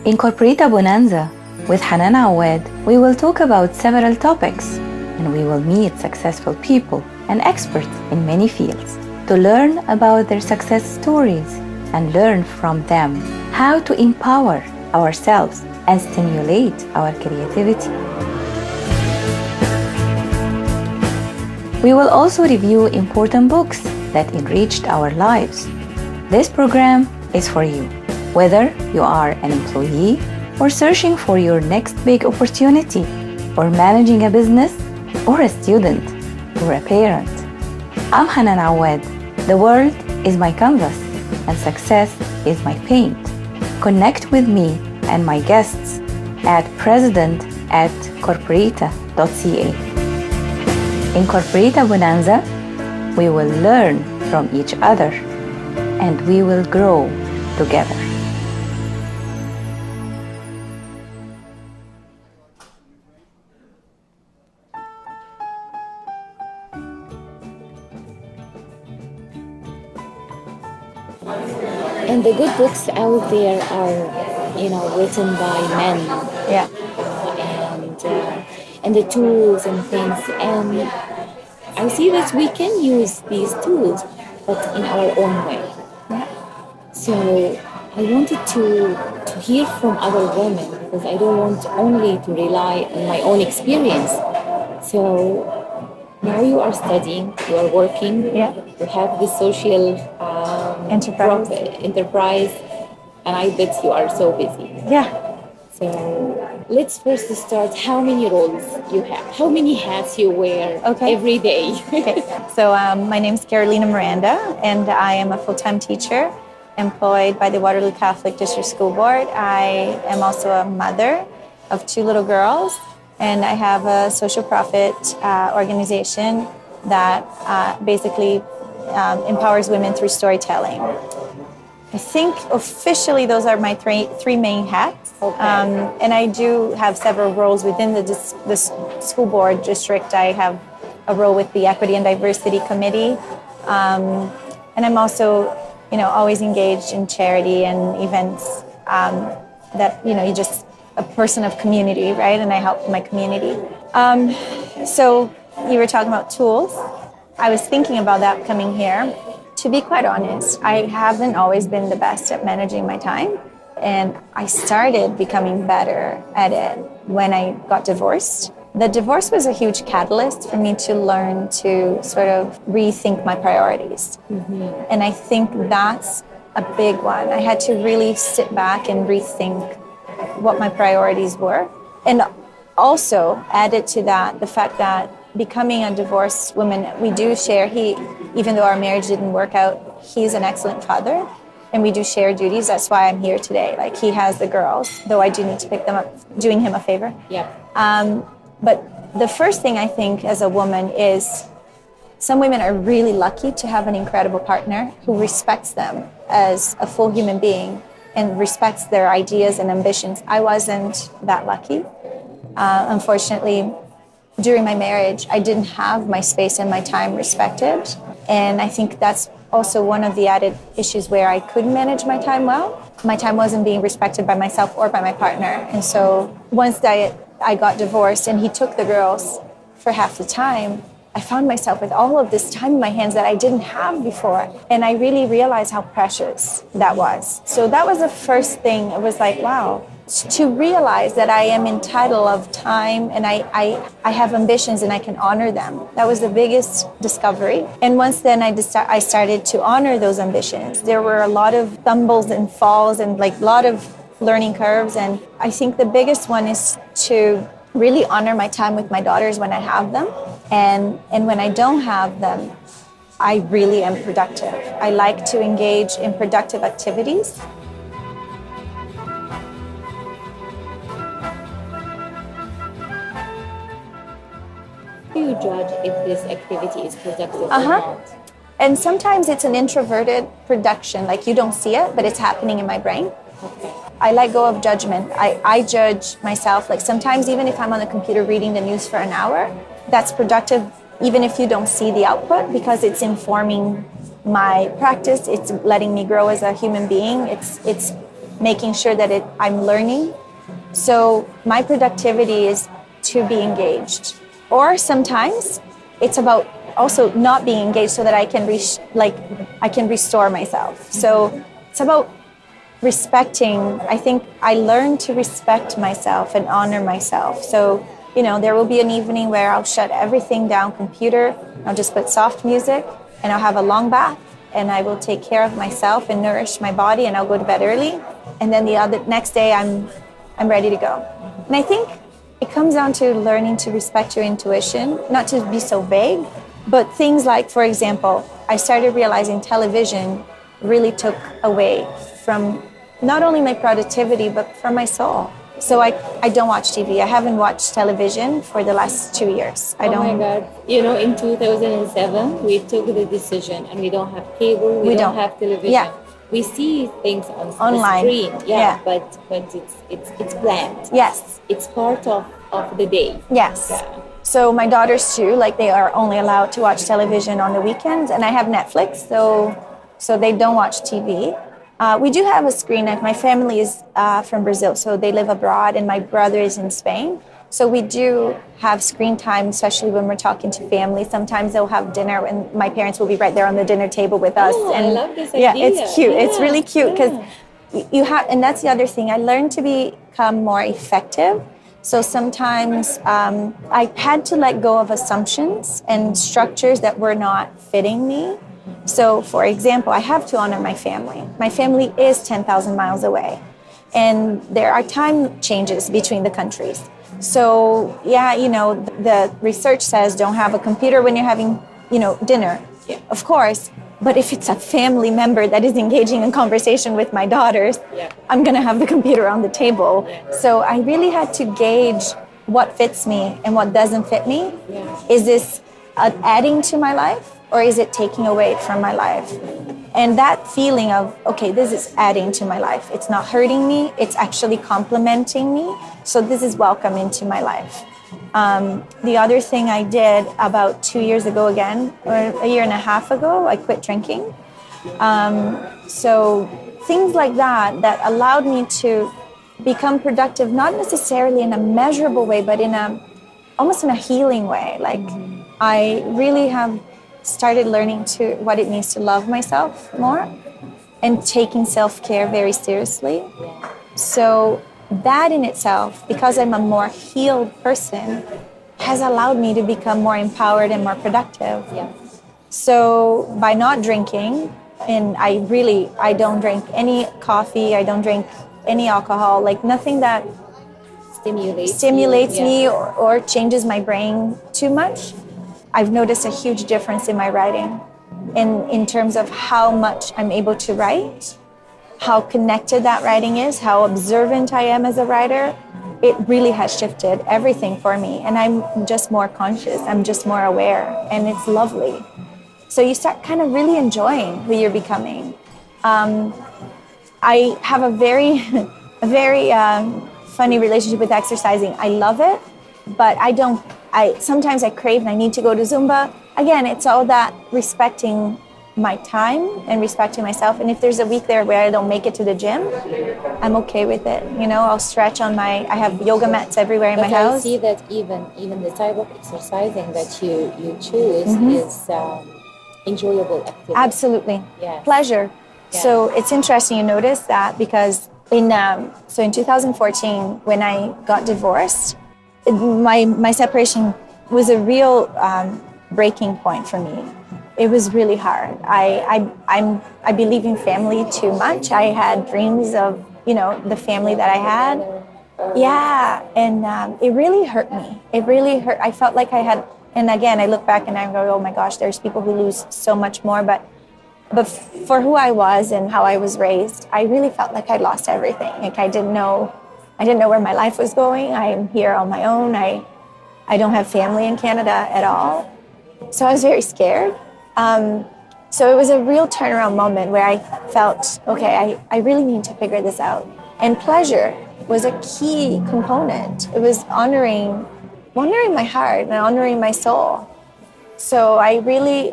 In Corporita Bonanza, with Hanan Awaad, we will talk about several topics, and we will meet successful people and experts in many fields to learn about their success stories and learn from them how to empower ourselves and stimulate our creativity. We will also review important books that enriched our lives. This program is for you, whether you are an employee or searching for your next big opportunity, or managing a business, or a student, or a parent. I'm Hanan Awaad. The world is my canvas, and success is my paint. Connect with me and my guests at president@corporita.ca. In Corporita Bonanza, we will learn from each other, and we will grow together. And the good books out there are, written by men. Yeah. And the tools and things. And I see that we can use these tools, but in our own way. Yeah. So I wanted to hear from other women, because I don't want only to rely on my own experience. So now you are studying, you are working, Yeah. you have this social enterprise, and I bet you are so busy. Yeah. So let's first start. How many roles you have? How many hats you wear every day? Okay. So my name is Miranda, and I am a full-time teacher employed by the Waterloo Catholic District School Board. I am also a mother of 2 little girls, and I have a social profit organization that basically empowers women through storytelling. I think officially those are my three main hats. And I do have several roles within the school board district. I have a role with the Equity and Diversity Committee. And I'm also, always engaged in charity and events that, you're just a person of community, right? And I help my community. So you were talking about tools. I was thinking about that coming here. To be quite honest, I haven't always been the best at managing my time. And I started becoming better at it when I got divorced. The divorce was a huge catalyst for me to learn to sort of rethink my priorities. Mm-hmm. And I think that's a big one. I had to really sit back and rethink what my priorities were. And also added to that the fact that becoming a divorced woman, we do share, even though our marriage didn't work out, he's an excellent father, and we do share duties. That's why I'm here today. Like, he has the girls, though I do need to pick them up, doing him a favor. Yeah. But the first thing I think as a woman is some women are really lucky to have an incredible partner who respects them as a full human being and respects their ideas and ambitions. I wasn't that lucky. Unfortunately, during my marriage, I didn't have my space and my time respected. And I think that's also one of the added issues where I couldn't manage my time well. My time wasn't being respected by myself or by my partner. And so once I got divorced and he took the girls for half the time, I found myself with all of this time in my hands that I didn't have before. And I really realized how precious that was. So that was the first thing. It was like, wow. To realize that I am entitled of time and I have ambitions and I can honor them. That was the biggest discovery. And once then I started to honor those ambitions. There were a lot of stumbles and falls and a lot of learning curves. And I think the biggest one is to really honor my time with my daughters when I have them. And when I don't have them, I really am productive. I like to engage in productive activities. Do you judge if this activity is productive or not? And sometimes it's an introverted production, like you don't see it, but it's happening in my brain. Okay. I let go of judgment. I judge myself. Like sometimes even if I'm on the computer reading the news for an hour, that's productive even if you don't see the output, because it's informing my practice. It's letting me grow as a human being. It's making sure that I'm learning. So my productivity is to be engaged. Or sometimes it's about also not being engaged so that I can I can restore myself. So it's about respecting. I think I learned to respect myself and honor myself. So, there will be an evening where I'll shut everything down, computer, I'll just put soft music, and I'll have a long bath, and I will take care of myself and nourish my body, and I'll go to bed early. And then the next day I'm ready to go. And I think it comes down to learning to respect your intuition, not to be so vague, but things like, for example, I started realizing television really took away from not only my productivity, but from my soul. So I don't watch TV. I haven't watched television for the last 2 years. I don't. Oh my God. In 2007, we took the decision and we don't have cable, we don't have television. Yeah. We see things on online. The screen. Yeah. But it's planned. Yes. It's part of the day. Yes. Yeah. So my daughters too, they are only allowed to watch television on the weekends, and I have Netflix, so they don't watch TV. We do have a screen. My family is from Brazil, so they live abroad, and my brother is in Spain. So we do have screen time, especially when we're talking to family. Sometimes they'll have dinner, and my parents will be right there on the dinner table with us. Oh, and I love this idea. Yeah, it's cute. It's really cute because you have, and that's the other thing. I learned to become more effective. So sometimes I had to let go of assumptions and structures that were not fitting me. So, for example, I have to honor my family. My family is 10,000 miles away, and there are time changes between the countries. So, the research says don't have a computer when you're having, dinner. Yeah. Of course. But if it's a family member that is engaging in conversation with my daughters, I'm going to have the computer on the table. So I really had to gauge what fits me and what doesn't fit me. Is this adding to my life, or is it taking away from my life? And that feeling of, okay, this is adding to my life. It's not hurting me. It's actually complementing me. So this is welcome into my life. The other thing I did about 2 years ago again, or a year and a half ago, I quit drinking. So things like that allowed me to become productive, not necessarily in a measurable way, but almost in a healing way. I really have started learning what it means to love myself more and taking self-care very seriously. So that in itself, because I'm a more healed person, has allowed me to become more empowered and more productive. Yeah. So by not drinking, and I don't drink any coffee, I don't drink any alcohol, nothing that stimulates me or changes my brain too much. I've noticed a huge difference in my writing, in terms of how much I'm able to write, how connected that writing is, how observant I am as a writer. It really has shifted everything for me, and I'm just more conscious, I'm just more aware, and it's lovely. So you start kind of really enjoying who you're becoming. I have a very funny relationship with exercising. I love it, but sometimes I crave and I need to go to Zumba. Again, it's all that respecting my time and respecting myself. And if there's a week there where I don't make it to the gym, I'm okay with it. I'll stretch I have yoga mats everywhere in my house. I see that even the type of exercising that you choose is enjoyable activity. Absolutely. Yes. Pleasure. Yeah. So it's interesting you notice that, because in 2014, when I got divorced, my separation was a real breaking point for me. It was really hard. I believe in family too much. I had dreams of, the family that I had. Yeah, and it really hurt me. It really hurt. I felt like I had, and again, I look back and I go, oh my gosh, there's people who lose so much more. But for who I was and how I was raised, I really felt like I lost everything. I didn't know where my life was going. I'm here on my own. I don't have family in Canada at all. So I was very scared. So it was a real turnaround moment where I felt, okay, I really need to figure this out. And pleasure was a key component. It was honoring my heart and honoring my soul. So I really,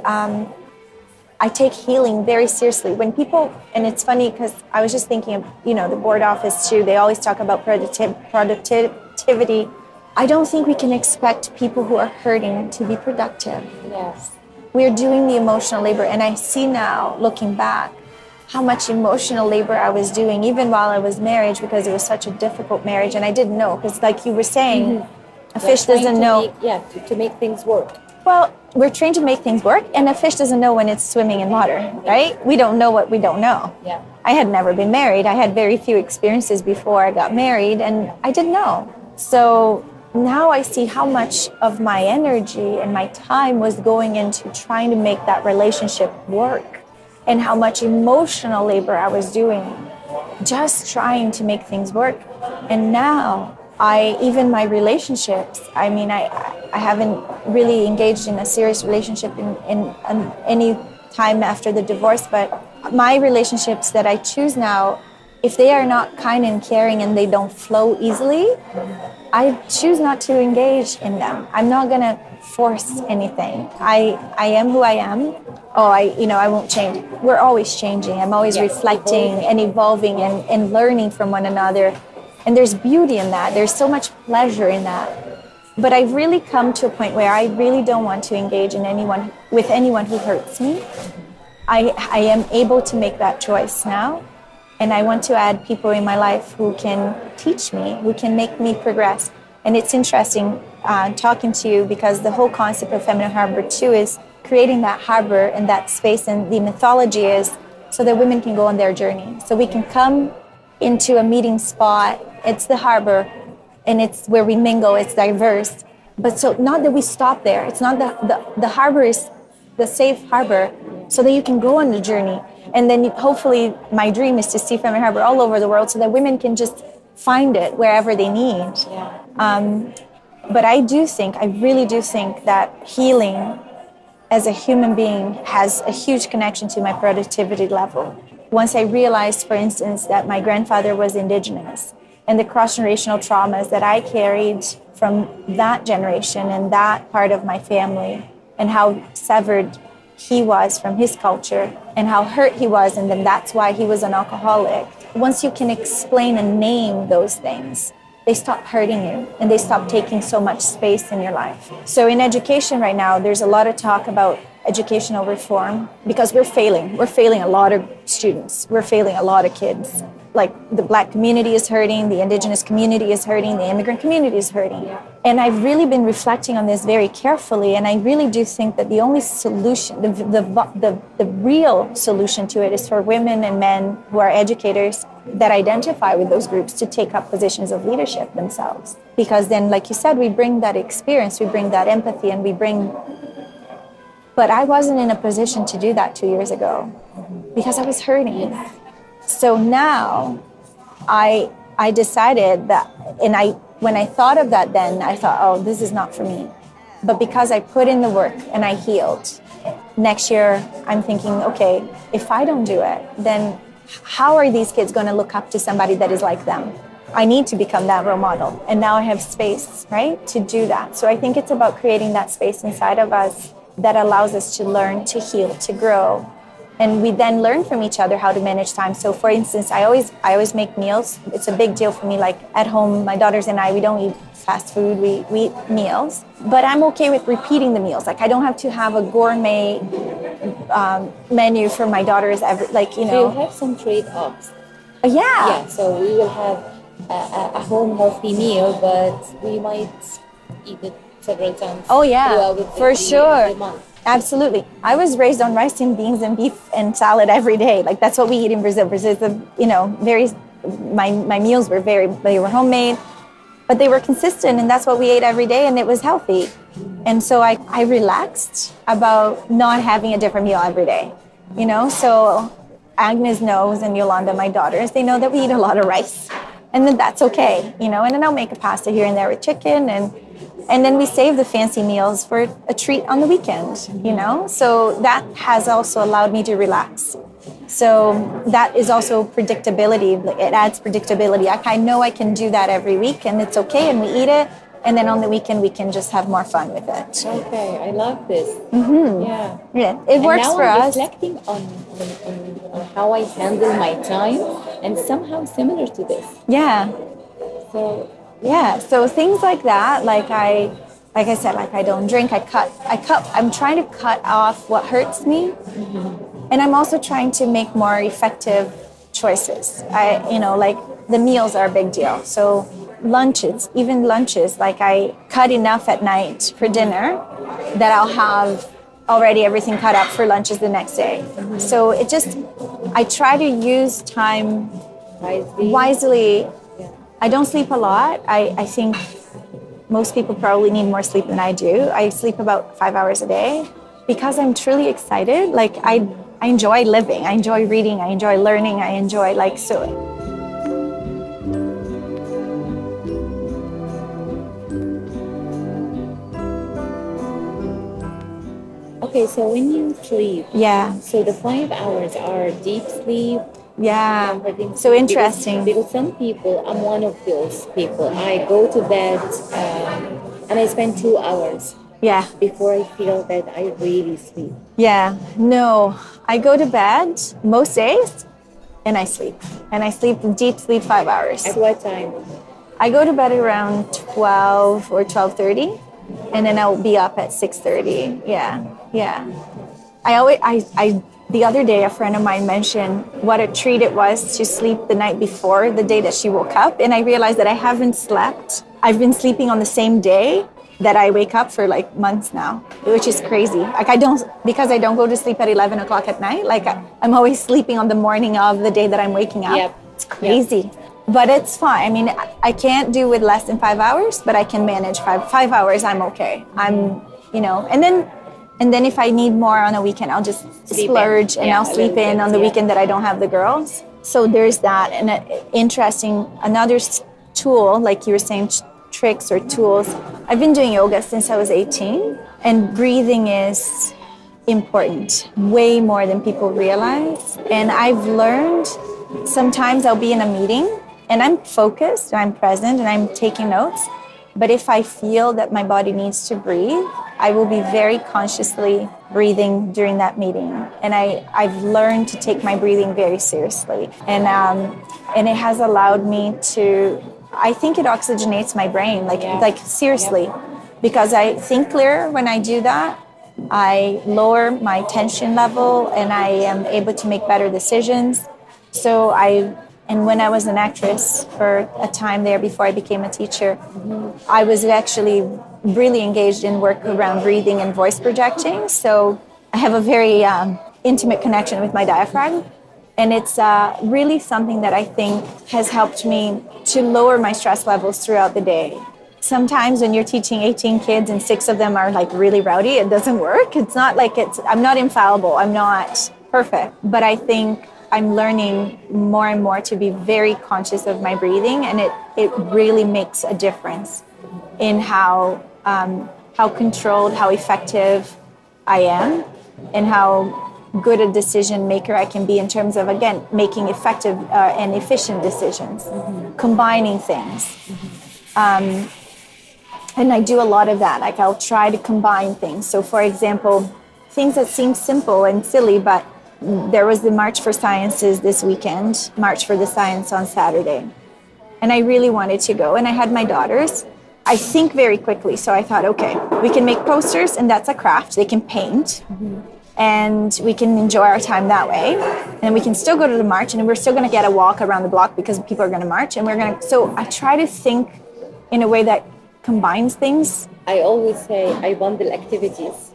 I take healing very seriously. When people, and it's funny because I was just thinking of, the board office too, they always talk about productivity. I don't think we can expect people who are hurting to be productive. Yes. We're doing the emotional labor, and I see now, looking back, how much emotional labor I was doing, even while I was married, because it was such a difficult marriage, and I didn't know, because like you were saying, a fish doesn't know. To make things work. Well, we're trained to make things work, and a fish doesn't know when it's swimming in water, right? We don't know what we don't know. Yeah. I had never been married. I had very few experiences before I got married, and I didn't know. So now I see how much of my energy and my time was going into trying to make that relationship work, and how much emotional labor I was doing just trying to make things work. And now even my relationships, I haven't really engaged in a serious relationship in any time after the divorce, but my relationships that I choose now, if they are not kind and caring and they don't flow easily, I choose not to engage in them. I'm not gonna force anything. I am who I am. I won't change. We're always changing. I'm always reflecting and evolving and learning from one another. And there's beauty in that. There's so much pleasure in that. But I've really come to a point where I really don't want to engage with anyone who hurts me. I am able to make that choice now. And I want to add people in my life who can teach me, who can make me progress. And it's interesting talking to you, because the whole concept of Feminine Harbor too is creating that harbor and that space. And the mythology is so that women can go on their journey. So we can come into a meeting spot. It's the harbor, and it's where we mingle. It's diverse. But so not that we stop there. It's not the harbor is the safe harbor so that you can go on the journey. And then hopefully my dream is to see Feminine Harbor all over the world so that women can just find it wherever they need. Yeah. But I really do think that healing as a human being has a huge connection to my productivity level. Once I realized, for instance, that my grandfather was Indigenous, and the cross-generational traumas that I carried from that generation and that part of my family, and how severed he was from his culture, and how hurt he was, and then that's why he was an alcoholic. Once you can explain and name those things, they stop hurting you, and they stop taking so much space in your life. So in education right now, there's a lot of talk about educational reform, because we're failing. We're failing a lot of students. We're failing a lot of kids. Like the Black community is hurting, the Indigenous community is hurting, the immigrant community is hurting. And I've really been reflecting on this very carefully, and I really do think that the only solution, the real solution to it is for women and men who are educators that identify with those groups to take up positions of leadership themselves. Because then, like you said, we bring that experience, we bring that empathy, and we bring... But I wasn't in a position to do that 2 years ago because I was hurting. So now I decided that, and when I thought of that then, I thought, oh, this is not for me. But because I put in the work and I healed, next year I'm thinking, okay, if I don't do it, then how are these kids going to look up to somebody that is like them? I need to become that role model. And now I have space, right, to do that. So I think it's about creating that space inside of us that allows us to learn, to heal, to grow. And we then learn from each other how to manage time. So for instance, I always make meals. It's a big deal for me. Like at home, my daughters and I, we don't eat fast food, we eat meals. But I'm okay with repeating the meals. Like I don't have to have a gourmet menu for my daughters every, So you have some trade-offs. Yeah, so we will have a home healthy meal, but we might eat it several times. Oh yeah, for sure. The month. Absolutely. I was raised on rice and beans and beef and salad every day. Like that's what we eat in Brazil. Brazil is my meals were they were homemade, but they were consistent, and that's what we ate every day, and it was healthy. And so I relaxed about not having a different meal every day. So Agnes knows, and Yolanda, my daughters, they know that we eat a lot of rice, and then that's okay. And then I'll make a pasta here and there with chicken, and then we save the fancy meals for a treat on the weekend, So that has also allowed me to relax. So that is also predictability. It adds predictability. I know I can do that every week, and it's okay, and we eat it. And then on the weekend, we can just have more fun with it. Okay, I love this. Yeah. Yeah, it works Now for I'm us. reflecting on how I handle my time, and somehow similar to this. Yeah. So Yeah, so things like that, like I said, like I don't drink, I'm trying to cut off what hurts me. And I'm also trying to make more effective choices. Like the meals are a big deal. So even lunches, like I cut enough at night for dinner that I'll have already everything cut up for lunches the next day. So I try to use time wisely. I don't sleep a lot. I think most people probably need more sleep than I do. I sleep about 5 hours a day because I'm truly excited. Like I enjoy living. I enjoy reading. I enjoy learning. I enjoy so. okay, so when you sleep, Yeah. so the 5 hours are deep sleep. Yeah. Comforting So sleep? interesting. Because some people, I'm one of those people. I go to bed and I spend 2 hours Yeah. before I feel that I really sleep. Yeah. No, I go to bed most days and I sleep. And I sleep deep sleep 5 hours. At what time? I go to bed around 12 or 12:30, and then I'll be up at 6:30. Yeah, yeah. The other day, a friend of mine mentioned what a treat it was to sleep the night before the day that she woke up, and I realized that I haven't slept. I've been sleeping on the same day that I wake up for like months now, which is crazy. Like because I don't go to sleep at 11 o'clock at night. Like I'm always sleeping on the morning of the day that I'm waking up. Yep. It's crazy. But it's fine. I mean, I can't do with less than 5 hours, but I can manage 5 hours. I'm okay. And then if I need more on a weekend, I'll just splurge and I'll sleep in on the weekend that I don't have the girls. So there's that. And another tool, like you were saying, tricks or tools. I've been doing yoga since I was 18, and breathing is important, way more than people realize. And I've learned sometimes I'll be in a meeting and I'm focused, and I'm present, and I'm taking notes. But if I feel that my body needs to breathe, I will be very consciously breathing during that meeting. And I've learned to take my breathing very seriously. And it has allowed me to, I think it oxygenates my brain, like seriously. Because I think clearer when I do that. I lower my tension level, and I am able to make better decisions. And when I was an actress for a time there before I became a teacher, I was actually really engaged in work around breathing and voice projecting. So I have a very intimate connection with my diaphragm. And it's really something that I think has helped me to lower my stress levels throughout the day. Sometimes when you're teaching 18 kids and 6 of them are like really rowdy, it doesn't work. It's not like I'm not infallible. I'm not perfect. But I think I'm learning more and more to be very conscious of my breathing, and it really makes a difference in how controlled, how effective I am, and how good a decision maker I can be in terms of, again, making effective and efficient decisions, combining things. And I do a lot of that. Like I'll try to combine things. So for example, things that seem simple and silly, but there was the March for Sciences this weekend, March for the Science on Saturday. And I really wanted to go. And I had my daughters. I think very quickly. So I thought, okay, we can make posters, and that's a craft. They can paint. And we can enjoy our time that way. And we can still go to the march, and we're still going to get a walk around the block because people are going to march. And so I try to think in a way that combines things. I always say I bundle activities.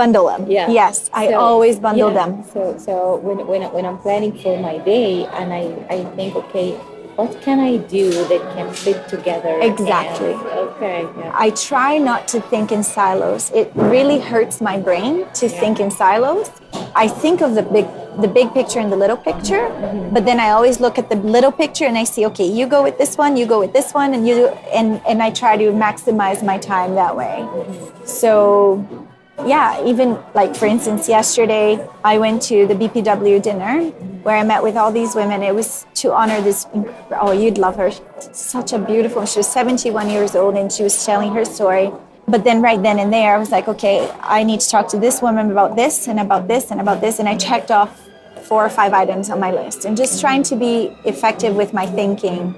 Bundle them. Yeah. Yes, I always bundle them. So when I'm planning for my day, and I think, okay, what can I do that can fit together? Exactly. I try not to think in silos. It really hurts my brain to think in silos. I think of the big picture and the little picture, but then I always look at the little picture and I see, okay, you go with this one, you go with this one, and I try to maximize my time that way. So Yeah, even like, for instance, yesterday I went to the BPW dinner where I met with all these women. It was to honor this, oh, you'd love her. Such a beautiful, she was 71 years old and she was telling her story. But then right then and there, I was like, okay, I need to talk to this woman about this and about this and about this. And I checked off 4 or 5 items on my list and just trying to be effective with my thinking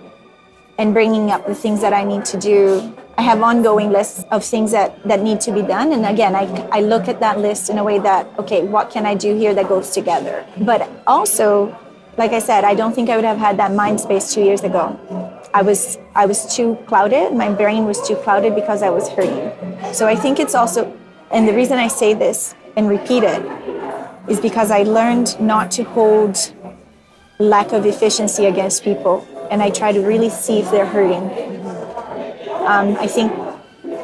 and bringing up the things that I need to do. I have ongoing lists of things that need to be done. And again, I look at that list in a way that, okay, what can I do here that goes together? But also, like I said, I don't think I would have had that mind space 2 years ago. I was too clouded. My brain was too clouded because I was hurting. So I think it's also, and the reason I say this and repeat it is because I learned not to hold lack of efficiency against people. And I try to really see if they're hurting. I think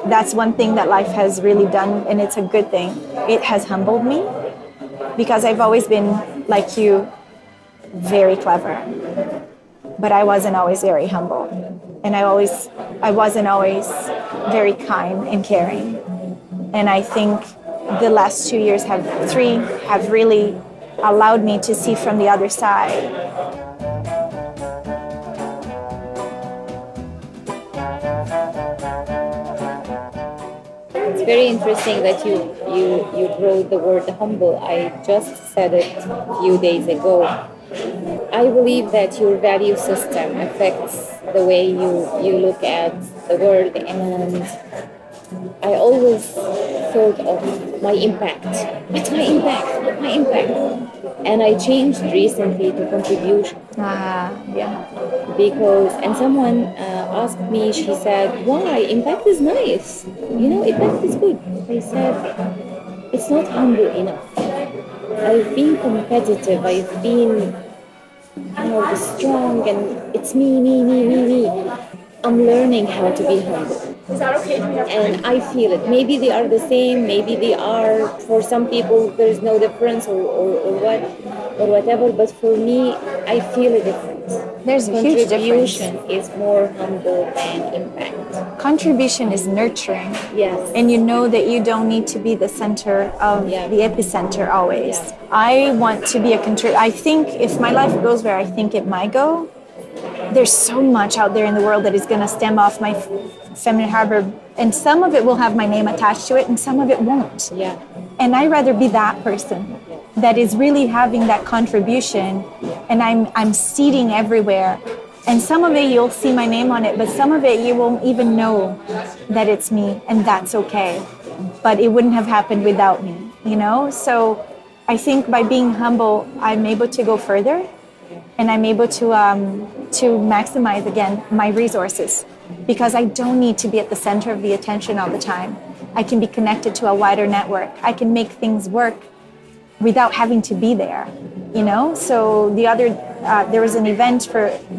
that's one thing that life has really done, and it's a good thing. It has humbled me because I've always been, like you, very clever. But I wasn't always very humble. And I wasn't always very kind and caring. And I think the last 2 years have really allowed me to see from the other side. It's very interesting that you wrote the word humble. I just said it a few days ago. I believe that your value system affects the way you look at the world, and I always thought of my impact. What's my impact? What's my impact? And I changed recently to contribution. Yeah. Because, and someone asked me, she said, why? Impact is nice. Impact is good. I said, it's not humble enough. I've been competitive. I've been, strong, and it's me. I'm learning how to be humble. Is that okay? And I feel it. Maybe they are the same. Maybe they are, for some people, there's no difference or whatever. But for me, I feel a difference. There's a huge difference. Contribution is more humble than impact. Contribution is nurturing. Yes. And you know that you don't need to be the center of the epicenter always. Yeah. I want to be a contributor. I think if my life goes where I think it might go, there's so much out there in the world that is going to stem off my feminine harbor, and some of it will have my name attached to it and some of it won't. Yeah. And I'd rather be that person that is really having that contribution, and I'm seeding everywhere. And some of it you'll see my name on it, but some of it you won't even know that it's me, and that's okay. But it wouldn't have happened without me, So I think by being humble, I'm able to go further, and I'm able to maximize, again, my resources, because I don't need to be at the center of the attention all the time. I can be connected to a wider network. I can make things work without having to be there, So there was an event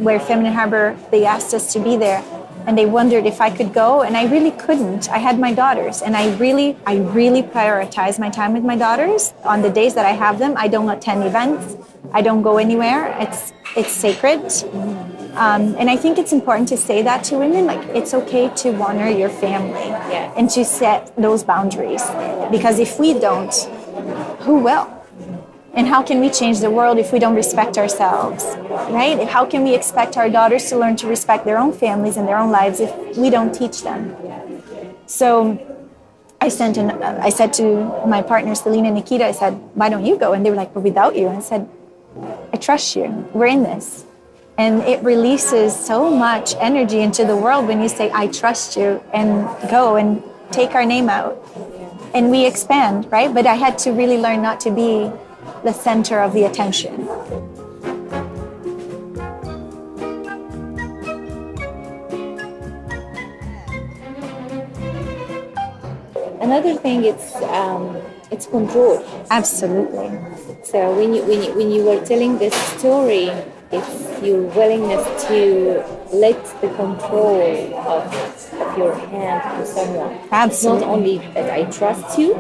where Feminine Harbor, they asked us to be there, and they wondered if I could go, and I really couldn't. I had my daughters, and I really prioritize my time with my daughters. On the days that I have them, I don't attend events. I don't go anywhere. It's sacred. And I think it's important to say that to women, like it's okay to honor your family and to set those boundaries. Because if we don't, who will? And how can we change the world if we don't respect ourselves, right? How can we expect our daughters to learn to respect their own families and their own lives if we don't teach them? So I said to my partners, Selena and Nikita, I said, why don't you go? And they were like, but without you. And I said, I trust you. We're in this. And it releases so much energy into the world when you say, I trust you, and go and take our name out. And we expand, right? But I had to really learn not to be the center of the attention. Another thing, it's control. Absolutely. So when you were telling this story, it's your willingness to let the control of your hand to someone. Absolutely. It's not only that I trust you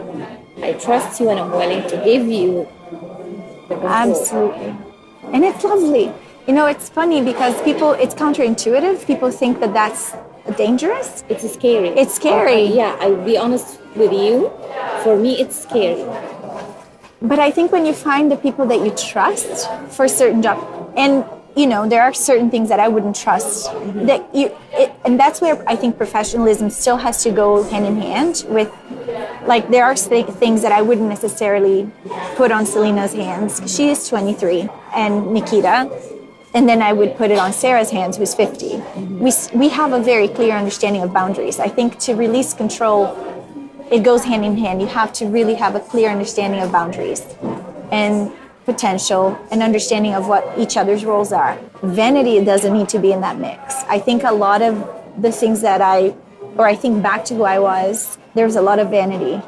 and I'm willing to give you the control. Absolutely. And it's lovely. It's funny because it's counterintuitive. People think that that's dangerous? It's scary. It's scary. Yeah, I'll be honest with you. For me, it's scary. But I think when you find the people that you trust for certain jobs, and there are certain things that I wouldn't trust, and that's where I think professionalism still has to go hand in hand with, like, there are things that I wouldn't necessarily put on Selena's hands. She is 23, and Nikita, and then I would put it on Sarah's hands, who's 50. We have a very clear understanding of boundaries. I think to release control, it goes hand in hand. You have to really have a clear understanding of boundaries and potential and understanding of what each other's roles are. Vanity doesn't need to be in that mix. I think a lot of the things that I think back to who I was, there was a lot of vanity.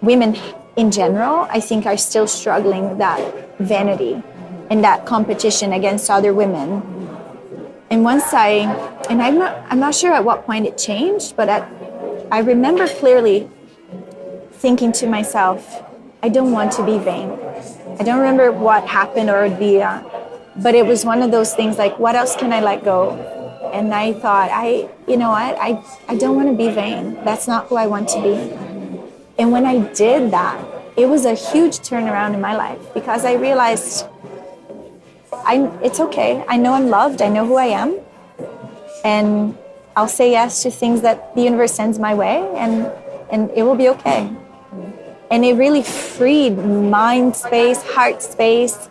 Women in general, I think, are still struggling with that vanity and that competition against other women. And I'm not sure at what point it changed, but I remember clearly thinking to myself, I don't want to be vain. I don't remember what happened or but it was one of those things like, what else can I let go? And I thought, I don't want to be vain. That's not who I want to be. And when I did that, it was a huge turnaround in my life, because I realized it's okay. I know I'm loved. I know who I am. And I'll say yes to things that the universe sends my way, and it will be okay. And it really freed mind space, heart space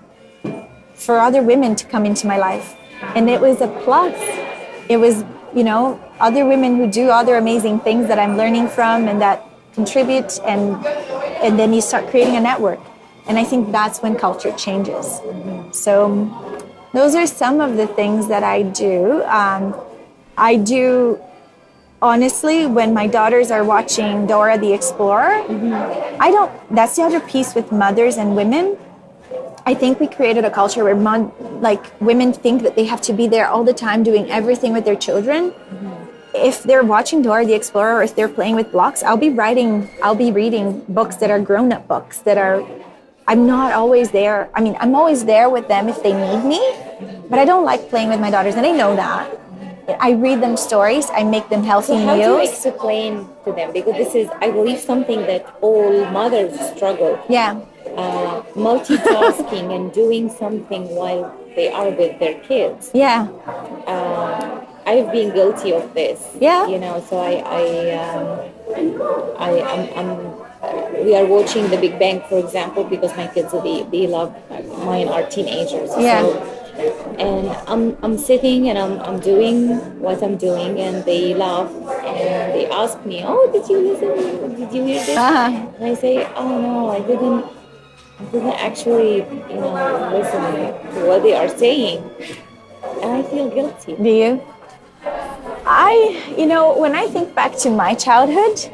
for other women to come into my life. And it was a plus. It was, other women who do other amazing things that I'm learning from and that contribute, and then you start creating a network. And I think that's when culture changes. So those are some of the things that I do. I do, honestly, when my daughters are watching Dora the Explorer, that's the other piece with mothers and women. I think we created a culture where women think that they have to be there all the time doing everything with their children. If they're watching Dora the Explorer, or if they're playing with blocks, I'll be reading books that are grown-up books I'm not always there. I mean, I'm always there with them if they need me, but I don't like playing with my daughters, and they know that. I read them stories. I make them healthy meals. So how do you explain to them? Because this is, I believe, something that all mothers struggle. Yeah. Multitasking and doing something while they are with their kids. Yeah. I've been guilty of this. Yeah. So we are watching The Big Bang, for example, because my kids, they love, mine are teenagers. Yeah. And I'm sitting and I'm doing what I'm doing, and they laugh and they ask me, "Oh, did you listen? Did you hear this?" And I say, "Oh no, I didn't actually, listen to what they are saying," and I feel guilty. Do you? When I think back to my childhood,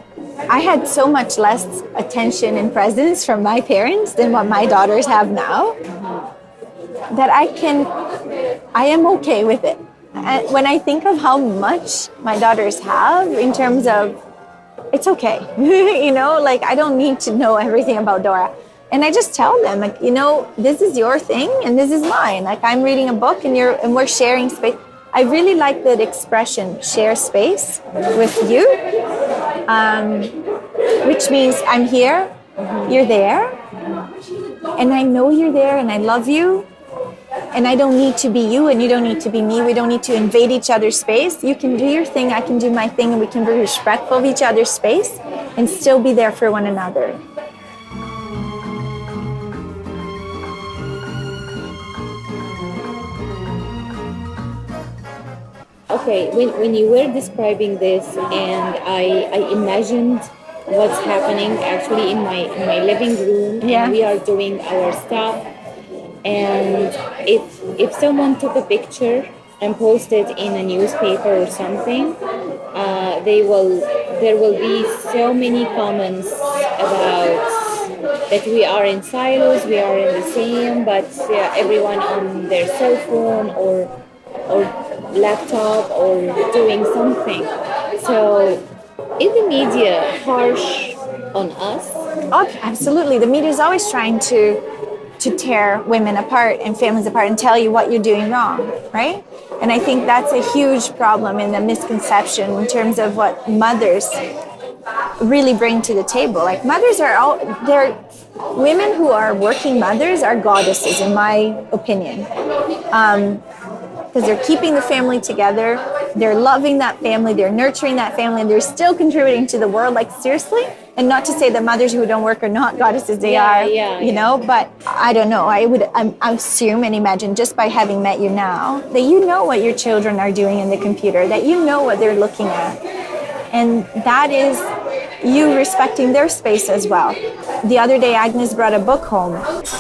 I had so much less attention and presence from my parents than what my daughters have now, that I am okay with it. And when I think of how much my daughters have in terms of, it's okay. I don't need to know everything about Dora. And I just tell them, this is your thing and this is mine. Like, I'm reading a book and we're sharing space. I really like that expression, share space with you, which means I'm here, you're there, and I know you're there, and I love you, and I don't need to be you, and you don't need to be me. We don't need to invade each other's space. You can do your thing, I can do my thing, and we can be respectful of each other's space and still be there for one another. Okay, when you were describing this, and I imagined what's happening actually in my living room, Yeah. and we are doing our stuff, and if someone took a picture and posted in a newspaper or something, there will be so many comments about that we are in silos, we are in the same, but everyone on their cell phone or laptop or doing something. So is the media harsh on us? Oh, absolutely. The media is always trying to to tear women apart and families apart and tell you what you're doing wrong, right? And I think that's a huge problem and a misconception in terms of what mothers really bring to the table. Like mothers they're women who are working mothers are goddesses, in my opinion. Because they're keeping the family together, they're loving that family, they're nurturing that family, and they're still contributing to the world. Like seriously, and not to say that mothers who don't work are not goddesses, they are, you know. But I don't know. I assume and imagine just by having met you now that you know what your children are doing in the computer, that you know what they're looking at, and that is you respecting their space as well. The other day, Agnes brought a book home,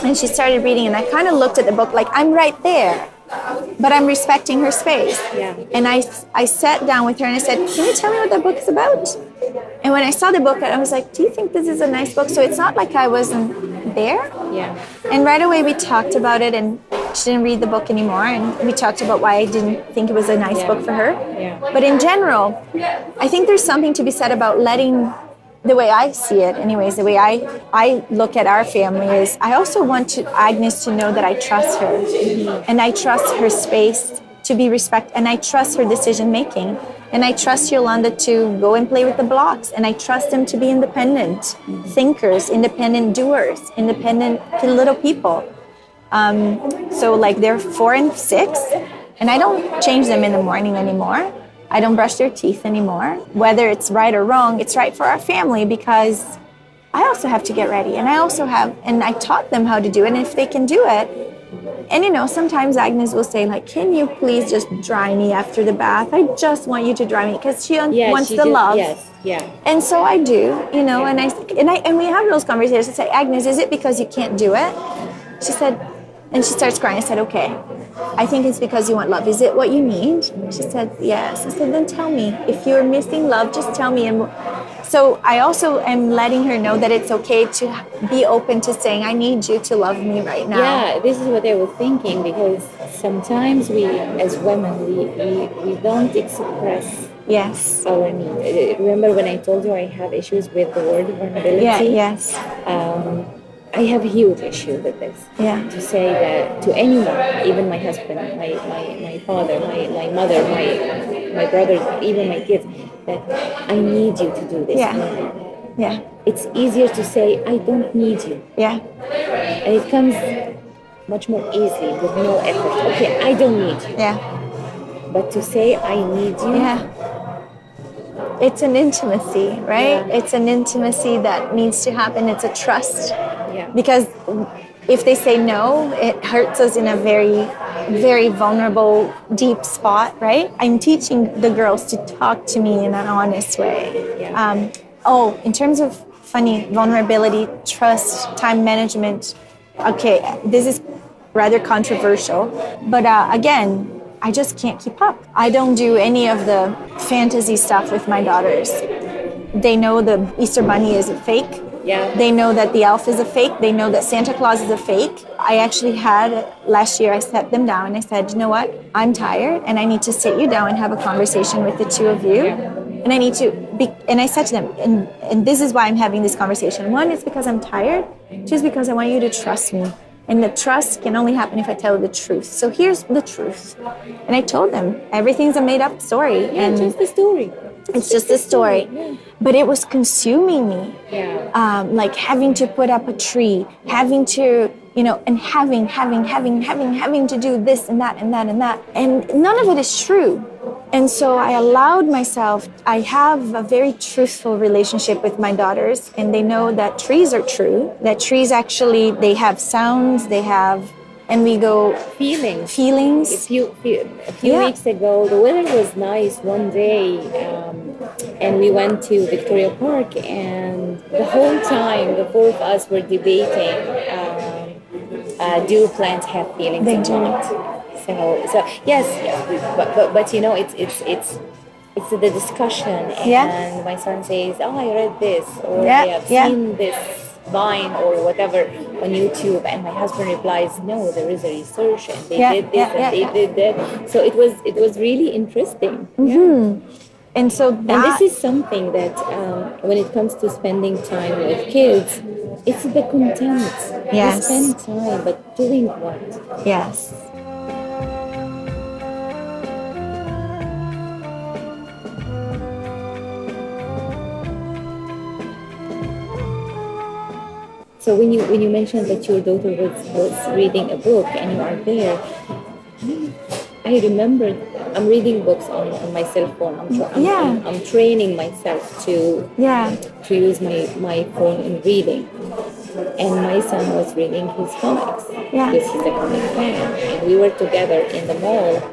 and she started reading, and I kind of looked at the book like I'm right there. But I'm respecting her space. Yeah. And I sat down with her and I said, can you tell me what that book is about? And when I saw the book, I was like, do you think this is a nice book? So it's not like I wasn't there. Yeah. And right away we talked about it, and she didn't read the book anymore. And we talked about why I didn't think it was a nice book for her. Yeah. But in general, I think there's something to be said about letting, the way I see it anyways, the way I look at our family is I also want Agnes to know that I trust her. Mm-hmm. And I trust her space to be respected, and I trust her decision making. And I trust Yolanda to go and play with the blocks, and I trust them to be independent thinkers, independent doers, independent little people. So like they're 4 and 6, and I don't change them in the morning anymore. I don't brush their teeth anymore. Whether it's right or wrong, it's right for our family because I also have to get ready. And I taught them how to do it. And if they can do it, and you know, sometimes Agnes will say like, can you please just dry me after the bath? I just want you to dry me because she wants the love. Yes, yeah. And so I do, you know, and we have those conversations. I say, Agnes, is it because you can't do it? She said, and she starts crying. I said, okay. I think it's because you want love. Is it what you need? She said, yes. I said, then tell me. If you're missing love, just tell me. And so I also am letting her know that it's okay to be open to saying, I need you to love me right now. Yeah, this is what I was thinking, because sometimes we, as women, we don't express our need. Remember when I told you I have issues with the word vulnerability? Yeah, yes. I have a huge issue with this. Yeah. To say that to anyone, even my husband, my father, my mother, my brother, even my kids, that I need you to do this. Yeah. Yeah. It's easier to say I don't need you. Yeah. And it comes much more easily with no effort. Okay, I don't need you. Yeah. But to say I need you. Yeah. It's an intimacy, right? Yeah. It's an intimacy that needs to happen. It's a trust. Yeah. Because if they say no, it hurts us in a very, very vulnerable, deep spot, right? I'm teaching the girls to talk to me in an honest way. Yeah. In terms of funny, vulnerability, trust, time management. Okay, this is rather controversial, but again, I just can't keep up. I don't do any of the fantasy stuff with my daughters. They know the Easter Bunny is a fake. Yeah. They know that the elf is a fake. They know that Santa Claus is a fake. I actually last year I sat them down and I said, you know what? I'm tired and I need to sit you down and have a conversation with the two of you. And I need to and I said to them, and this is why I'm having this conversation. One, it's because I'm tired. Two, is because I want you to trust me. And the trust can only happen if I tell the truth. So here's the truth. And I told them, everything's a made-up story. Yeah, and just the story. It's just a story. Yeah. But it was consuming me. Yeah. Like having to put up a tree, having to, and having to do this and that and that and that. And none of it is true. And so I allowed myself, I have a very truthful relationship with my daughters, and they know that trees are true, that trees actually, they have sounds, and we go feelings. A few weeks ago, the weather was nice one day, and we went to Victoria Park, and the whole time the four of us were debating, do plants have feelings or not? So yes, but it's the discussion, and my son says, I read this, or I have seen this vine or whatever on YouTube, and my husband replies, no, there is a research, and they did this and they did that. So it was really interesting. Mm-hmm. And so And that, this is something that when it comes to spending time with kids, it's the content. Yes. You spend time, but doing what? yes. So when you mentioned that your daughter was reading a book and you are there, I remembered I'm reading books on my cell phone. I'm training myself to Yeah. to use my phone in reading. And my son was reading his comics Yeah. because he's a comic fan. And we were together in the mall.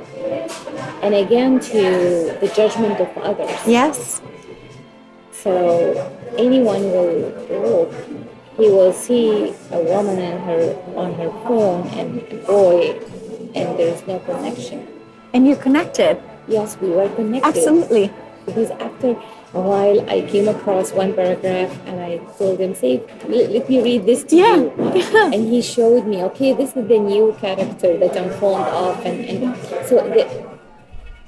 And again, to the judgment of others. Yes. So anyone will look, he will see a woman on her phone and a boy, and there's no connection. And you're connected. Yes, we were connected. Absolutely. Because after a while, I came across one paragraph and I told him, say, let me read this to you. And he showed me, okay, this is the new character that I'm fond of. And so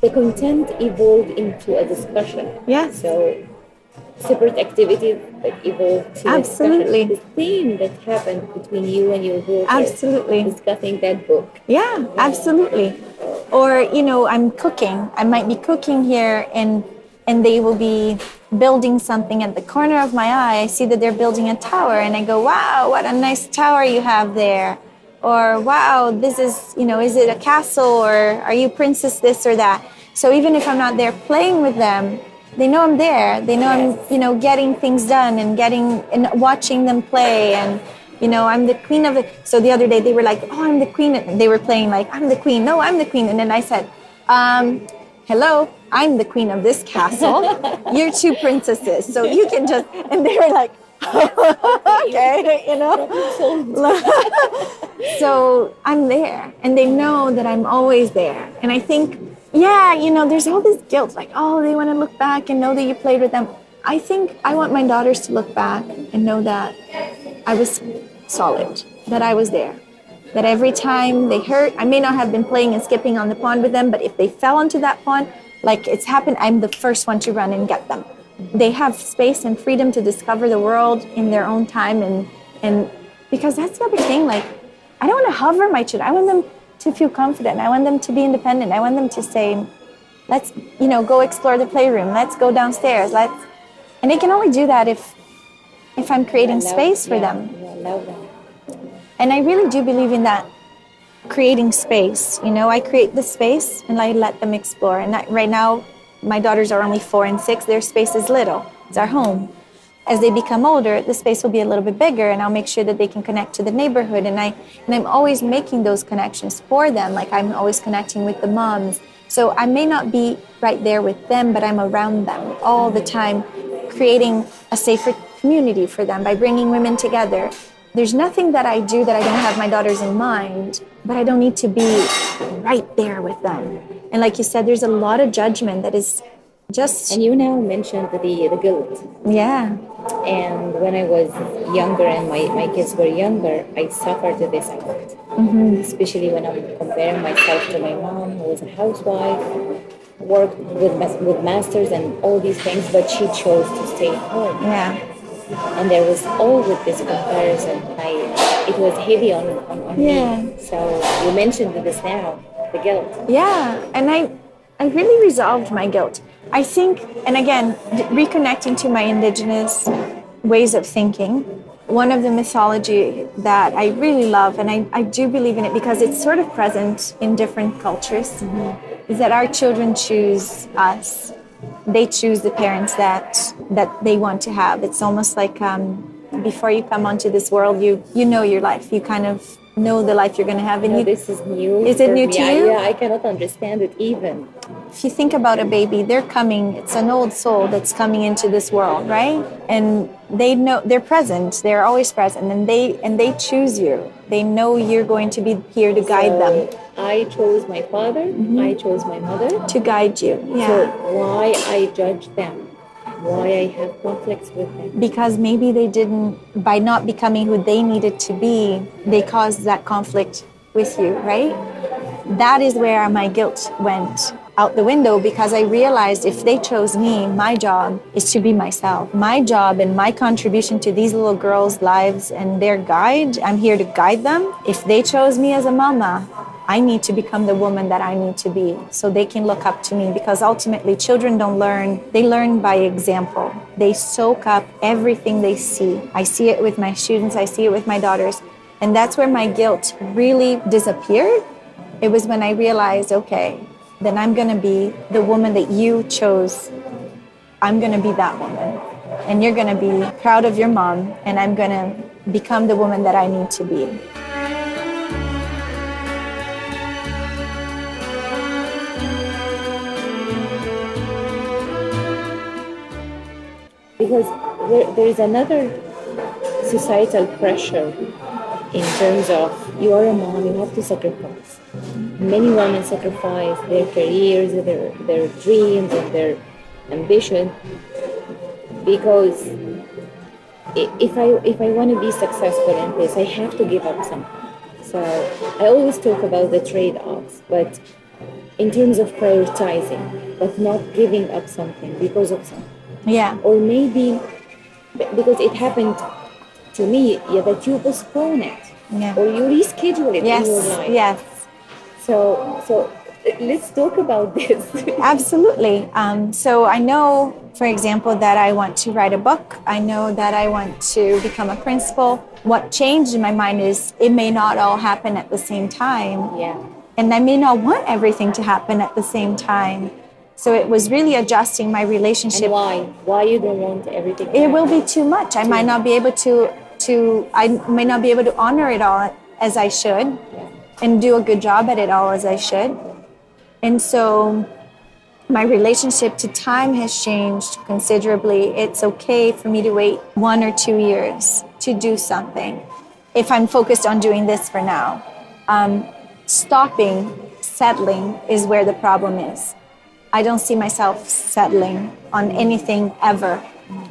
the content evolved into a discussion. Yes. So separate activities that evolved to Absolutely. a discussion. The theme that happened between you and your daughter. Absolutely. Discussing that book. Yeah, absolutely. Or, I'm cooking. I might be cooking here and they will be building something at the corner of my eye. I see that they're building a tower and I go, wow, what a nice tower you have there. Or, wow, this is, is it a castle or are you princess this or that? So even if I'm not there playing with them, they know I'm there. They know I'm, getting things done and watching them play and, I'm the queen of it. So the other day they were like, oh, I'm the queen. And they were playing like, I'm the queen. No, I'm the queen. And then I said, hello, I'm the queen of this castle. You're two princesses. So you can just, and they were like, okay, So I'm there and they know that I'm always there. And I think, there's all this guilt, like, oh, they want to look back and know that you played with them. I think I want my daughters to look back and know that I was solid, that I was there. That every time they hurt, I may not have been playing and skipping on the pond with them, but if they fell onto that pond, like it's happened, I'm the first one to run and get them. They have space and freedom to discover the world in their own time. And because that's the other thing, like, I don't want to hover my children. I want them to feel confident. I want them to be independent. I want them to say, let's, go explore the playroom. Let's go downstairs. And they can only do that if I'm creating space for them. Allow them. And I really do believe in that, creating space. I create the space and I let them explore. And right now, my daughters are only 4 and 6. Their space is little. It's our home. As they become older, the space will be a little bit bigger, and I'll make sure that they can connect to the neighborhood. And I'm always making those connections for them. Like I'm always connecting with the moms. So I may not be right there with them, but I'm around them all the time, creating a safer community for them by bringing women together. There's nothing that I do that I don't have my daughters in mind, but I don't need to be right there with them. And like you said, there's a lot of judgment that is just... And you now mentioned the guilt. Yeah. And when I was younger and my kids were younger, I suffered this a lot. Mm-hmm. Especially when I'm comparing myself to my mom, who was a housewife, worked with masters and all these things, but she chose to stay at home. Yeah. And there was always this comparison. It was heavy on me. So you mentioned this now, the guilt. Yeah, and I really resolved my guilt. I think, and again, reconnecting to my indigenous ways of thinking, one of the mythology that I really love, and I do believe in it because it's sort of present in different cultures, is that our children choose us. They choose the parents that they want to have. It's almost like before you come onto this world, you know your life. You kind of know the life you're going to have. And this is new. Is it new to you? Yeah, I cannot understand it even. If you think about a baby, they're coming. It's an old soul that's coming into this world, right? And they know they're present. They're always present, and they choose you. They know you're going to be here to guide them. I chose my father. I chose my mother to guide you. Yeah. So why I judge them? Why I have conflicts with them? Because maybe they didn't, by not becoming who they needed to be, they caused that conflict with you, right? That is where my guilt went. out the window because I realized if they chose me, my job is to be myself. My job and my contribution to these little girls' lives and their guide, I'm here to guide them. If they chose me as a mama, I need to become the woman that I need to be so they can look up to me, because ultimately children don't learn, they learn by example. They soak up everything they see. I see it with my students, I see it with my daughters. And that's where my guilt really disappeared. It was when I realized, okay, then I'm gonna be the woman that you chose. I'm gonna be that woman. And you're gonna be proud of your mom, and I'm gonna become the woman that I need to be. Because there is another societal pressure in terms of you are a mom, you have to sacrifice. Many women sacrifice their careers, their dreams, and their ambition, because if I want to be successful in this, I have to give up something. So I always talk about the trade-offs, but in terms of prioritizing, but not giving up something because of something. Yeah. Or maybe because it happened to me, that you postpone it, or you reschedule it in your life. Yes. So let's talk about this. Absolutely. So I know, for example, that I want to write a book. I know that I want to become a principal. What changed in my mind is it may not all happen at the same time. Yeah. And I may not want everything to happen at the same time. So it was really adjusting my relationship. And why? Why you don't want everything to It happen? will be too much. I might not be able to honor it all as I should, and do a good job at it all as I should. And so my relationship to time has changed considerably. It's okay for me to wait 1 or 2 years to do something if I'm focused on doing this for now. Settling is where the problem is. I don't see myself settling on anything ever.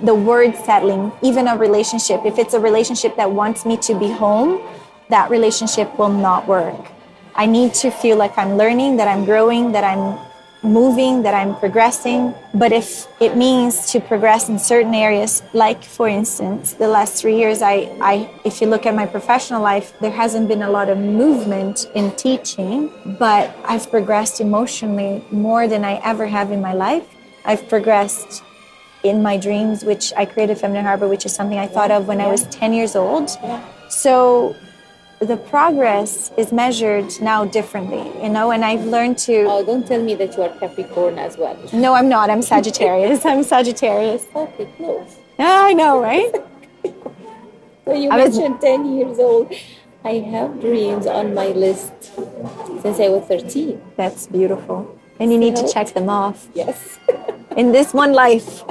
The word settling, even a relationship, if it's a relationship that wants me to be home, that relationship will not work. I need to feel like I'm learning, that I'm growing, that I'm moving, that I'm progressing. But if it means to progress in certain areas, like for instance, the last 3 years, if you look at my professional life, there hasn't been a lot of movement in teaching, but I've progressed emotionally more than I ever have in my life. I've progressed in my dreams, which I created Feminine Harbor, which is something I thought of when I was 10 years old. So the progress is measured now differently, and I've learned to... Oh, don't tell me that you are Capricorn as well. No, I'm not. I'm Sagittarius. Okay, close. I know, right? So you mentioned 10 years old. I have dreams on my list since I was 13. That's beautiful. And you need to check them off. Yes. In this one life.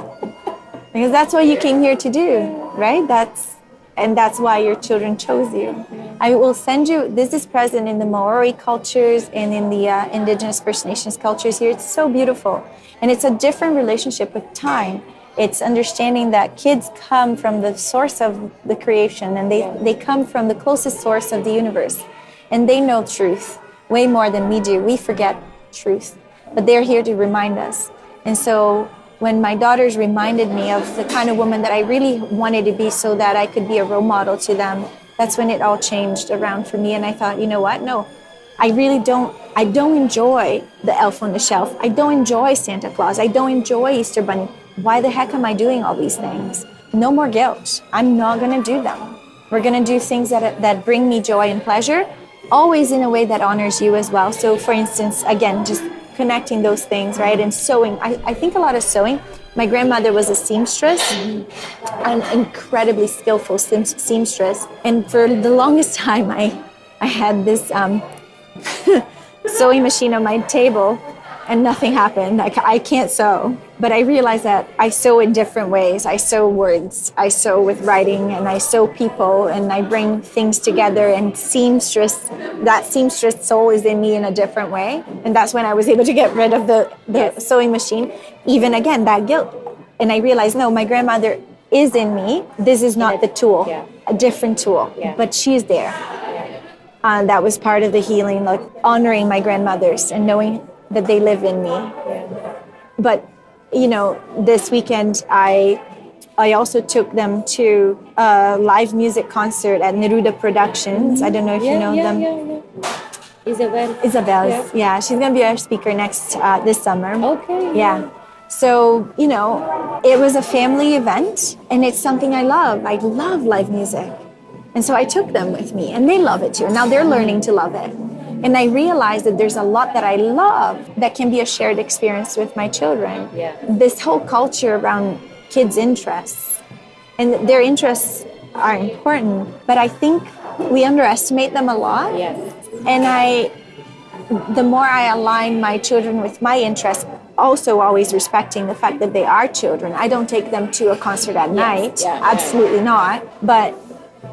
Because that's what you came here to do, right? That's why your children chose you. I will send you, this is present in the Maori cultures and in the indigenous First Nations cultures here. It's so beautiful. And it's a different relationship with time. It's understanding that kids come from the source of the creation, and they come from the closest source of the universe. And they know truth way more than we do. We forget truth, but they're here to remind us. And so when my daughters reminded me of the kind of woman that I really wanted to be so that I could be a role model to them, that's when it all changed around for me. And I thought, you know what? No, I don't enjoy the elf on the shelf. I don't enjoy Santa Claus. I don't enjoy Easter Bunny. Why the heck am I doing all these things? No more guilt. I'm not going to do them. We're going to do things that bring me joy and pleasure, always in a way that honors you as well. So for instance, again, just connecting those things, right? And sewing. I think a lot of sewing. My grandmother was a seamstress, an incredibly skillful seamstress. And for the longest time, I had this sewing machine on my table, and nothing happened. I can't sew. But I realized that I sew in different ways. I sew words, I sew with writing, and I sew people, and I bring things together. And that seamstress soul is in me in a different way. And that's when I was able to get rid of the sewing machine. Even again, that guilt. And I realized, no, my grandmother is in me. This is not the tool, a different tool, but she's there. That was part of the healing, like honoring my grandmothers and knowing that they live in me. But, you know, this weekend I also took them to a live music concert at Neruda Productions. I don't know if you know them. Isabel. Yeah, she's going to be our speaker next this summer. Okay. Yeah. So, you know, it was a family event, and it's something I love. I love live music. And so I took them with me, and they love it too. Now they're learning to love it. And I realized that there's a lot that I love that can be a shared experience with my children. Yeah. This whole culture around kids' interests, and their interests are important, but I think we underestimate them a lot. Yes. And the more I align my children with my interests, also always respecting the fact that they are children. I don't take them to a concert at night. Absolutely not. But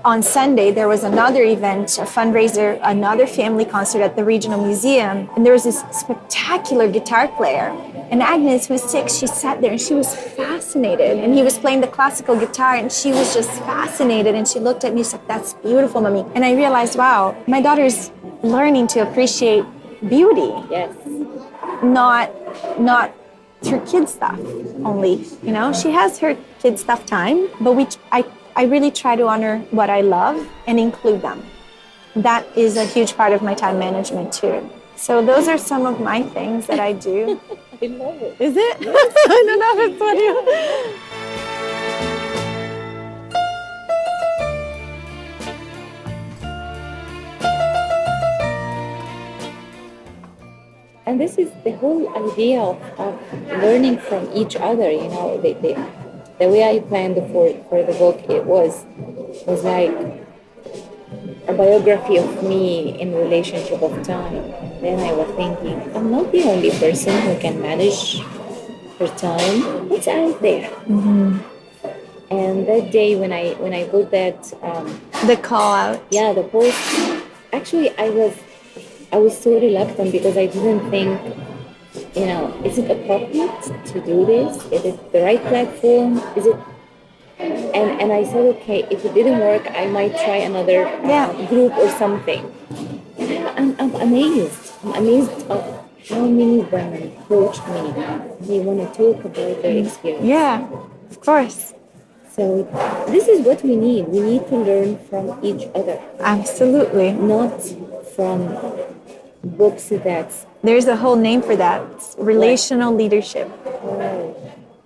on Sunday, there was another event, a fundraiser, another family concert at the Regional Museum. And there was this spectacular guitar player. And Agnes, who's 6, she sat there and she was fascinated. And he was playing the classical guitar and she was just fascinated. And she looked at me and said, "That's beautiful, Mommy." And I realized, wow, my daughter's learning to appreciate beauty. Yes. Not through kid stuff only. You know, she has her kid stuff time, but I really try to honor what I love and include them. That is a huge part of my time management too. So those are some of my things that I do. I love it. Is it? Yes. I don't know if it's funny. And this is the whole idea of learning from each other, you know. The way I planned for the book, it was like a biography of me in relationship of time. Then I was thinking, I'm not the only person who can manage her time. What's out there? Mm-hmm. And that day when I put that the call out. Yeah, the post. Actually, I was so reluctant because I didn't think, you know, is it appropriate to do this? Is it the right platform? Is it? And I said, okay, if it didn't work, I might try another group or something. And I'm amazed. I'm amazed of how many women approach me. They want to talk about their experience. Yeah, of course. So this is what we need. We need to learn from each other. Absolutely. Not from books that's... There's a whole name for that. It's relational leadership. Oh.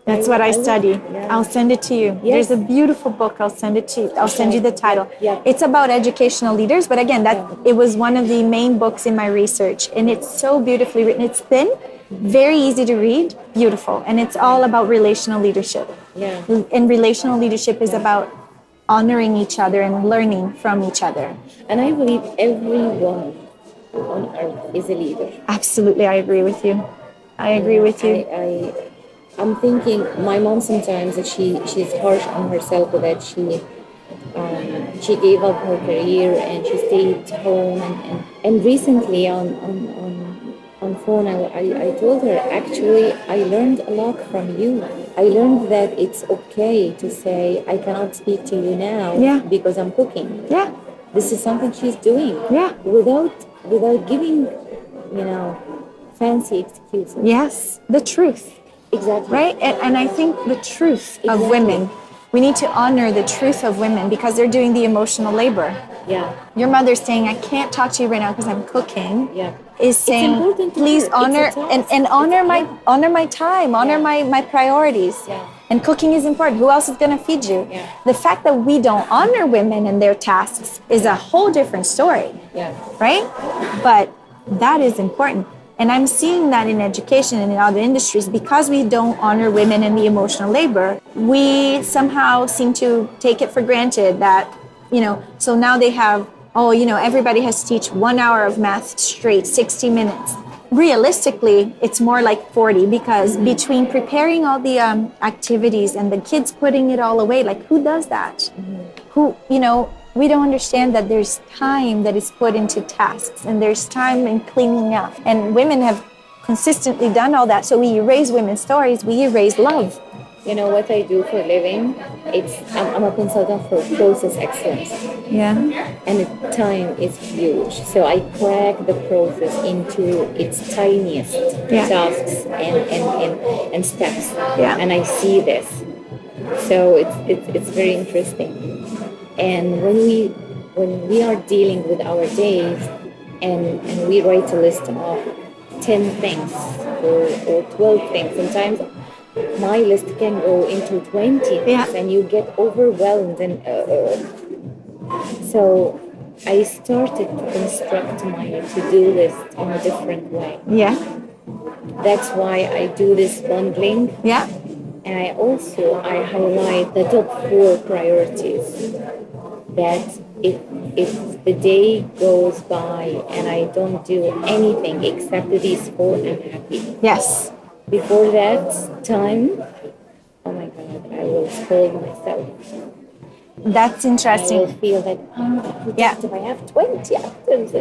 That's what I study. Yeah. I'll send it to you. Yes. There's a beautiful book. I'll send it to you. I'll send you the title. Yeah. It's about educational leaders, but again, it was one of the main books in my research, and it's so beautifully written. It's thin, very easy to read, beautiful, and it's all about relational leadership. Yeah. And relational leadership is about honoring each other and learning from each other. And I believe every woman on earth is a leader. Absolutely, I agree with you. I agree with you. I'm thinking, my mom sometimes that she's harsh on herself, that she gave up her career and she stayed home. And recently on phone, I told her, actually, I learned a lot from you. I learned that it's okay to say, I cannot speak to you now because I'm cooking. Yeah. This is something she's doing. Yeah. Without giving, you know, fancy excuses. Yes, the truth. Exactly. Right? And I think the truth of women, we need to honor the truth of women because they're doing the emotional labor. Yeah. Your mother saying, I can't talk to you right now because I'm cooking, Yeah. is saying, please honor and honor my time, honor my priorities. Yeah. And cooking is important. Who else is going to feed you? Yeah. The fact that we don't honor women and their tasks is a whole different story. Yeah. Right? But that is important. And I'm seeing that in education and in other industries, because we don't honor women in the emotional labor, we somehow seem to take it for granted that, you know, so now they have, everybody has to teach 1 hour of math straight, 60 minutes. Realistically, it's more like 40 because between preparing all the activities and the kids putting it all away, like who does that? Who, we don't understand that there's time that is put into tasks and there's time in cleaning up. And women have consistently done all that. So we erase women's stories, we erase love You know what I do for a living? I'm a consultant for process excellence. Yeah. And the time is huge. So I crack the process into its tiniest tasks and steps. Yeah. And I see this. So it's very interesting. And when we are dealing with our days and we write a list of 10 things or 12 things, sometimes my list can go into 20 things and you get overwhelmed. And so I started to construct my to-do list in a different way. Yeah. That's why I do this bundling. Yeah. And I highlight the top 4 priorities that if the day goes by and I don't do anything except these 4, I'm happy. Yes. Before that time, oh my God, I will scold myself. That's interesting. I will feel that, if I have 20 items.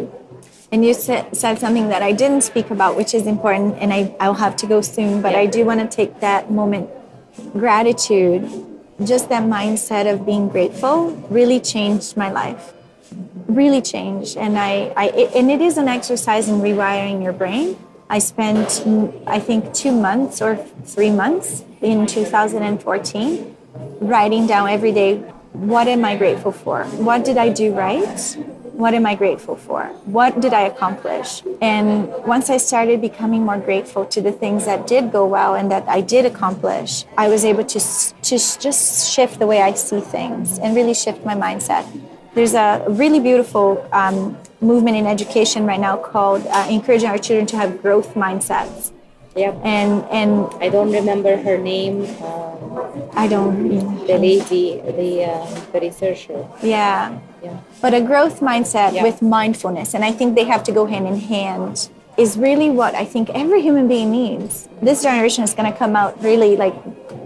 And you said something that I didn't speak about, which is important, and I'll have to go soon, but I do want to take that moment. Gratitude, just that mindset of being grateful really changed my life. Really changed. And and it is an exercise in rewiring your brain. I spent, I think, 2 months or 3 months in 2014 writing down every day, what am I grateful for? What did I do right? What am I grateful for? What did I accomplish? And once I started becoming more grateful to the things that did go well and that I did accomplish, I was able to just shift the way I see things and really shift my mindset. There's a really beautiful movement in education right now called encouraging our children to have growth mindsets. Yep. And I don't remember her name. I don't. The lady, the researcher. Yeah. But a growth mindset with mindfulness, and I think they have to go hand in hand, is really what I think every human being needs. This generation is going to come out really like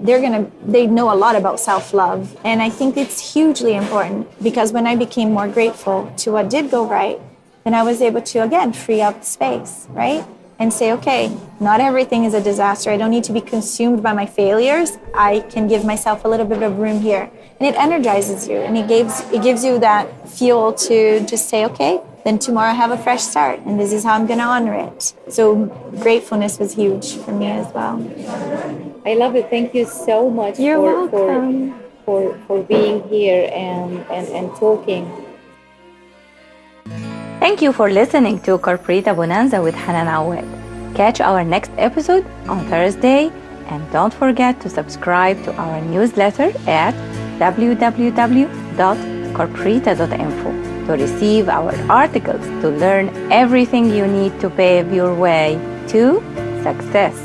they know a lot about self-love, and I think it's hugely important because when I became more grateful to what did go right, then I was able to again free up space, right? And say, okay, not everything is a disaster. I don't need to be consumed by my failures. I can give myself a little bit of room here. And it energizes you, and it gives you that fuel to just say, okay, then tomorrow I have a fresh start, and this is how I'm going to honor it. So gratefulness was huge for me as well. I love it. Thank you so much for being here and talking. Thank you for listening to Corporita Bonanza with Hanan Awaad. Catch our next episode on Thursday, and don't forget to subscribe to our newsletter at www.corporita.info to receive our articles to learn everything you need to pave your way to success.